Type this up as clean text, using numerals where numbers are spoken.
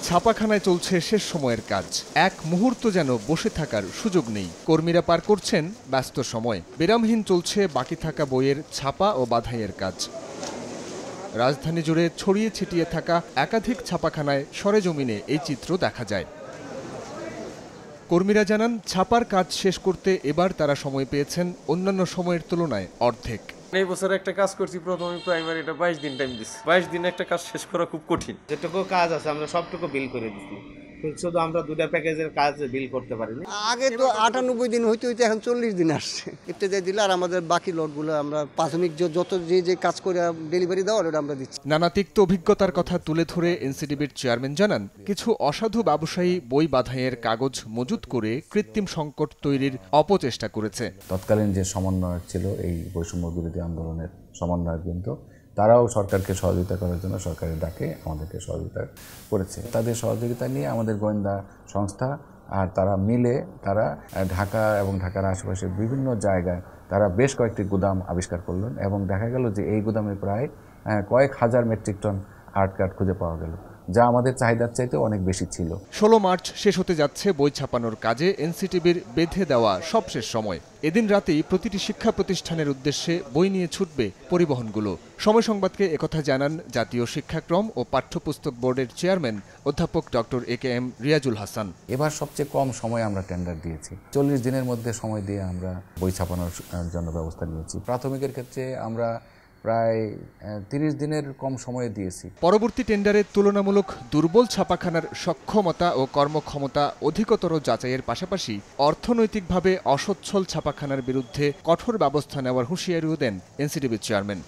ছাপাখানায় চলছে শেষ সময়ের কাজ। এক মুহূর্ত যেন বসে থাকার সুযোগ নেই। কর্মীরা পার করছেন ব্যস্ত সময়। বিরামহীন চলছে বাকি থাকা বইয়ের ছাপা ও বাধাইয়ের কাজ। রাজধানী জুড়ে ছড়িয়ে ছিটিয়ে থাকা একাধিক ছাপাখানায় সরেজমিনে এই চিত্র দেখা যায়। কর্মীরা জানান, ছাপার কাজ শেষ করতে এবার তারা সময় পেয়েছেন অন্যান্য সময়ের তুলনায় অর্ধেক। এই বছর একটা কাজ করছি, প্রথমে প্রাইমারি এটা 22 দিন টাইম দিচ্ছি। 22 দিনে একটা কাজ শেষ করা খুব কঠিন। যেটুকু কাজ আছে আমরা সবটুকু বিল করে দিচ্ছি, শুধু আমরা দুটা প্যাকেজের কাজ বিল করতে পারিনি। আগে তো 98 দিন হইতে হইতে এখন 40 দিন আসছে। ইফতেদার দিলে আর আমাদের বাকি লটগুলো আমরা প্রাথমিক যত যে কাজ করে ডেলিভারি দেওয়ার ওটা আমরা দিচ্ছি। নানা তিক্ত অভিজ্ঞতার কথা তুলে ধরে এনসিটিবির চেয়ারম্যান জানান, কিছু অসাধু ব্যবসায়ী বই বাধাইয়ের কাগজ মজুত করে কৃত্রিম সংকট তৈরির অপচেষ্টা করেছে। তৎকালীন যে সমন্বয়ক ছিল এই বৈষম্য বিরোধী আন্দোলনের সমন্বয়ক, কিন্তু তারাও সরকারকে সহযোগিতা করার জন্য সরকারের ডাকে আমাদেরকে সহযোগিতা করেছে। তাদের সহযোগিতা নিয়ে আমাদের গোয়েন্দা সংস্থা আর তারা মিলে তারা ঢাকা এবং ঢাকার আশেপাশের বিভিন্ন জায়গায় তারা বেশ কয়েকটি গুদাম আবিষ্কার করলেন এবং দেখা গেল যে এই গুদামে প্রায় কয়েক হাজার মেট্রিক টন আর্ট কার্ড খুঁজে পাওয়া গেল, যা আমাদের চাহিদার চাইতে অনেক বেশি ছিল। 16 মার্চ শেষ হতে যাচ্ছে বই ছাপানোর কাজে এনসিটিবির বেঁধে দেওয়া সবশেষ সময়। এদিন রাতেই প্রতিটি শিক্ষা প্রতিষ্ঠানের উদ্দেশ্যে বই নিয়ে ছুটবে পরিবহনগুলো। সময় সংবাদকে একথা জানান জাতীয় শিক্ষাক্রম ও পাঠ্যপুস্তক বোর্ডের চেয়ারম্যান অধ্যাপক ডক্টর AKM রিয়াজুল হাসান। এবার সবচেয়ে কম সময় আমরা টেন্ডার দিয়েছি। 40 দিনের মধ্যে সময় দিয়ে আমরা বই ছাপানোর জন্য ব্যবস্থা নিয়েছি। প্রাথমিকের ক্ষেত্রে আমরা প্রায় 30 দিনের কম সময়ে দিয়েছি। পরবর্তী টেন্ডারে তুলনামূলক দুর্বল ছাপাখানার সক্ষমতা ও কর্মক্ষমতা অধিকতর যাচাইয়ের পাশাপাশি অর্থনৈতিকভাবে অসচ্ছল ছাপাখানার বিরুদ্ধে কঠোর ব্যবস্থা নেওয়ার হুঁশিয়ারিও দেন এনসিটিবির চেয়ারম্যান।